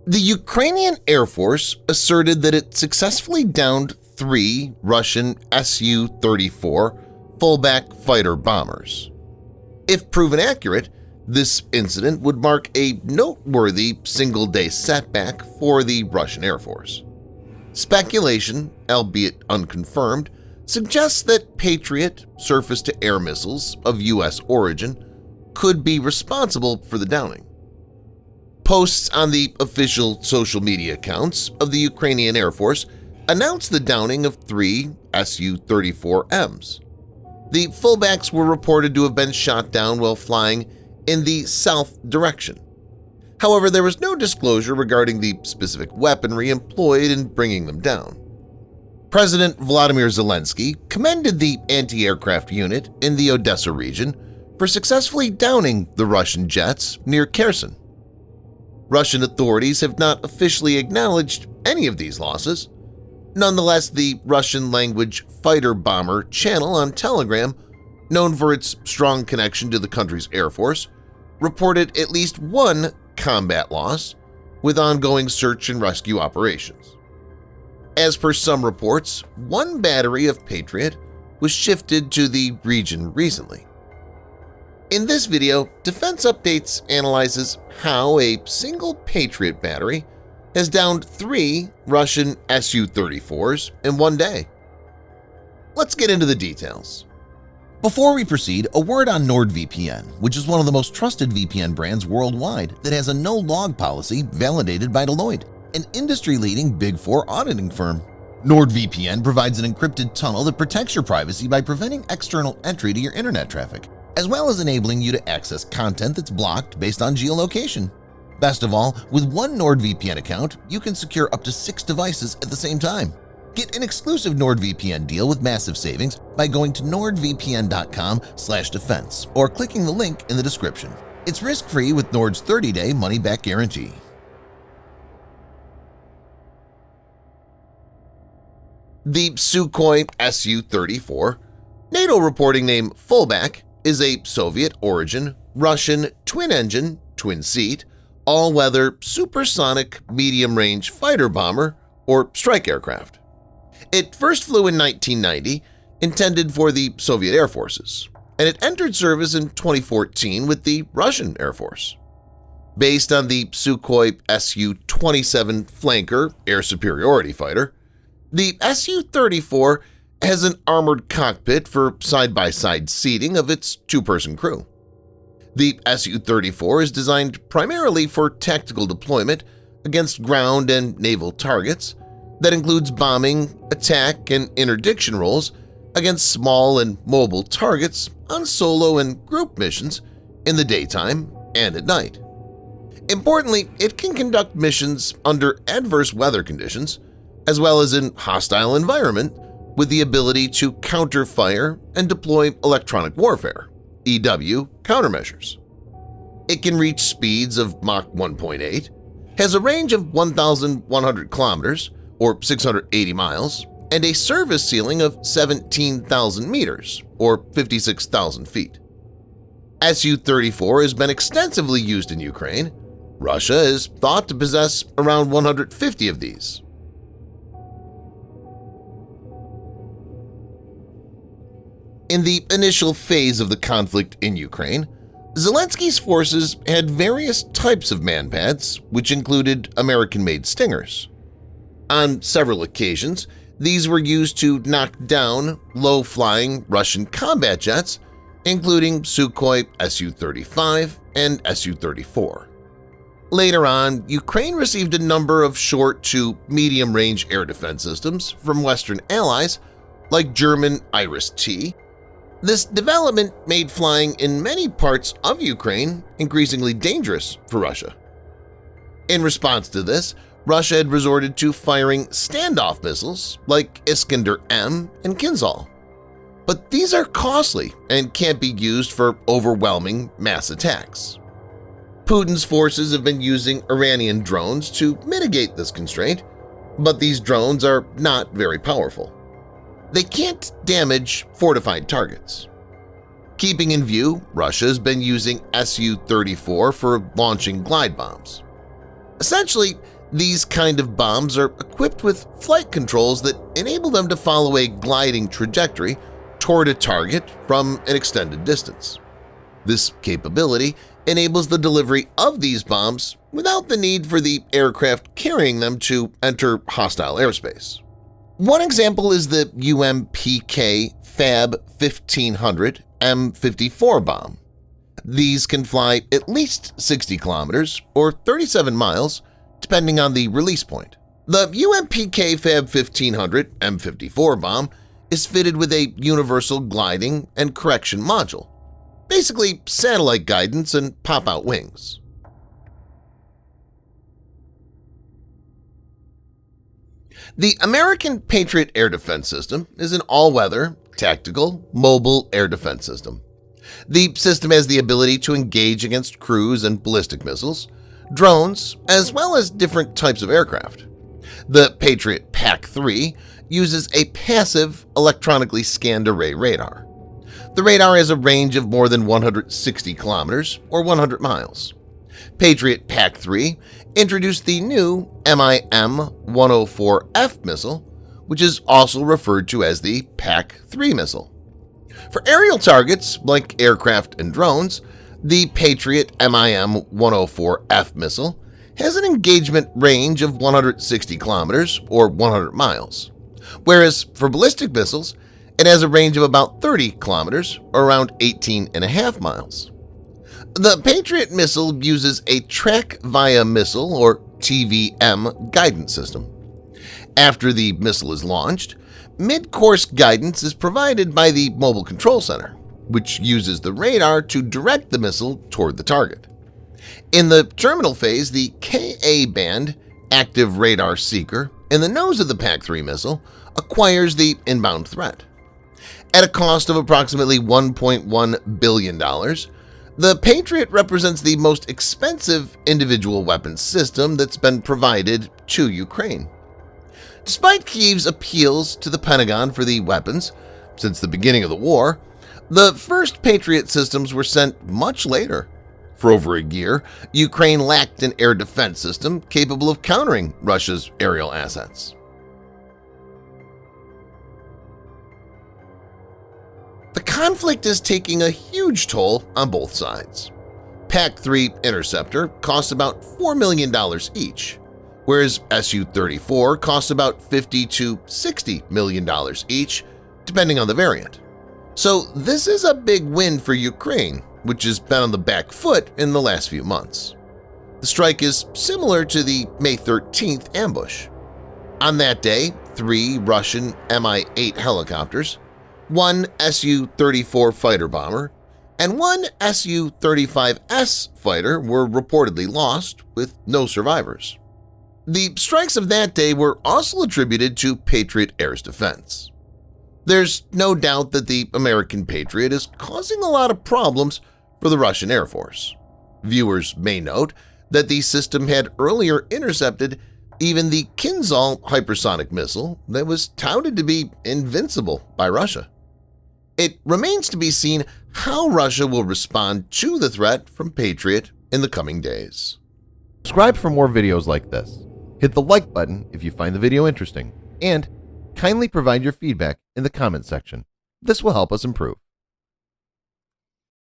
The Ukrainian Air Force asserted that it successfully downed 3 Russian Su-34 Fullback fighter bombers. If proven accurate, this incident would mark a noteworthy single-day setback for the Russian Air Force. Speculation, albeit unconfirmed, suggests that Patriot surface-to-air missiles of U.S. origin could be responsible for the downing. Posts on the official social media accounts of the Ukrainian Air Force announced the downing of 3 Su-34Ms. The fullbacks were reported to have been shot down while flying in the south direction. However, there was no disclosure regarding the specific weaponry employed in bringing them down. President Volodymyr Zelenskyy commended the anti-aircraft unit in the Odesa region for successfully downing the Russian jets near Kherson. Russian authorities have not officially acknowledged any of these losses. Nonetheless, the Russian-language fighter-bomber channel on Telegram, known for its strong connection to the country's Air Force, reported at least 1 combat loss, with ongoing search and rescue operations. As per some reports, 1 battery of Patriot was shifted to the region recently. In this video, Defense Updates analyzes how a single Patriot battery has downed 3 Russian Su-34s in one day. Let's get into the details. Before we proceed, a word on NordVPN, which is one of the most trusted VPN brands worldwide that has a no-log policy validated by Deloitte, an industry-leading Big 4 auditing firm. NordVPN provides an encrypted tunnel that protects your privacy by preventing external entry to your internet traffic, as well as enabling you to access content that's blocked based on geolocation. Best of all, with one NordVPN account, you can secure up to 6 devices at the same time. Get an exclusive NordVPN deal with massive savings by going to nordvpn.com/defense or clicking the link in the description. It's risk-free with Nord's 30-day money-back guarantee. The Sukhoi Su-34, NATO reporting name Fullback, is a Soviet-origin, Russian twin-engine, twin-seat, all-weather supersonic medium-range fighter bomber or strike aircraft. It first flew in 1990, intended for the Soviet Air Forces, and it entered service in 2014 with the Russian Air Force. Based on the Sukhoi Su-27 flanker air superiority fighter, the Su-34 has an armored cockpit for side-by-side seating of its 2-person crew. The Su-34 is designed primarily for tactical deployment against ground and naval targets that includes bombing, attack, and interdiction roles against small and mobile targets on solo and group missions in the daytime and at night. Importantly, it can conduct missions under adverse weather conditions as well as in hostile environment with the ability to counter-fire and deploy electronic warfare (EW) countermeasures. It can reach speeds of Mach 1.8, has a range of 1,100 kilometers or 680 miles, and a service ceiling of 17,000 meters or 56,000 feet. Su-34 has been extensively used in Ukraine. Russia is thought to possess around 150 of these. In the initial phase of the conflict in Ukraine, Zelenskyy's forces had various types of manpads, which included American-made Stingers. On several occasions, these were used to knock down low-flying Russian combat jets, including Sukhoi Su-35 and Su-34. Later on, Ukraine received a number of short to medium-range air defense systems from Western allies like German Iris-T. This development made flying in many parts of Ukraine increasingly dangerous for Russia. In response to this, Russia had resorted to firing standoff missiles like Iskander-M and Kinzhal. But these are costly and can't be used for overwhelming mass attacks. Putin's forces have been using Iranian drones to mitigate this constraint, but these drones are not very powerful. They can't damage fortified targets. Keeping in view, Russia has been using Su-34 for launching glide bombs. Essentially, These kind of bombs are equipped with flight controls that enable them to follow a gliding trajectory toward a target from an extended distance. This capability enables the delivery of these bombs without the need for the aircraft carrying them to enter hostile airspace. One example is the UMPK Fab 1500 M54 bomb. These can fly at least 60 kilometers or 37 miles, depending on the release point. The UMPK Fab 1500 M54 bomb is fitted with a universal gliding and correction module, basically satellite guidance and pop-out wings. The American Patriot air defense system is an all-weather, tactical, mobile air defense system. The system has the ability to engage against cruise and ballistic missiles, drones, as well as different types of aircraft. The Patriot PAC-3 uses a passive, electronically scanned array radar. The radar has a range of more than 160 kilometers or 100 miles. Patriot PAC-3 introduced the new MIM-104F missile, which is also referred to as the PAC-3 missile. For aerial targets like aircraft and drones, the Patriot MIM-104F missile has an engagement range of 160 kilometers or 100 miles, whereas for ballistic missiles, it has a range of about 30 kilometers or around 18.5 miles. The Patriot missile uses a track via missile or TVM guidance system. After the missile is launched, mid-course guidance is provided by the Mobile Control Center, which uses the radar to direct the missile toward the target. In the terminal phase, the Ka-band active radar seeker in the nose of the PAC-3 missile acquires the inbound threat. At a cost of approximately $1.1 billion, the Patriot represents the most expensive individual weapons system that's been provided to Ukraine. Despite Kyiv's appeals to the Pentagon for the weapons since the beginning of the war, the first Patriot systems were sent much later. For over a year, Ukraine lacked an air defense system capable of countering Russia's aerial assets. The conflict is taking a huge toll on both sides. PAC-3 Interceptor costs about $4 million each, whereas Su-34 costs about $50 to $60 million each, depending on the variant. So this is a big win for Ukraine, which has been on the back foot in the last few months. The strike is similar to the May 13th ambush. On that day, 3 Russian Mi-8 helicopters, 1 Su-34 fighter bomber, and 1 Su-35S fighter were reportedly lost, with no survivors. The strikes of that day were also attributed to Patriot Air's defense. There's no doubt that the American Patriot is causing a lot of problems for the Russian Air Force. Viewers may note that the system had earlier intercepted even the Kinzhal hypersonic missile that was touted to be invincible by Russia. It remains to be seen how Russia will respond to the threat from Patriot in the coming days. Subscribe for more videos like this. Hit the like button if you find the video interesting, and kindly provide your feedback in the comment section. This will help us improve.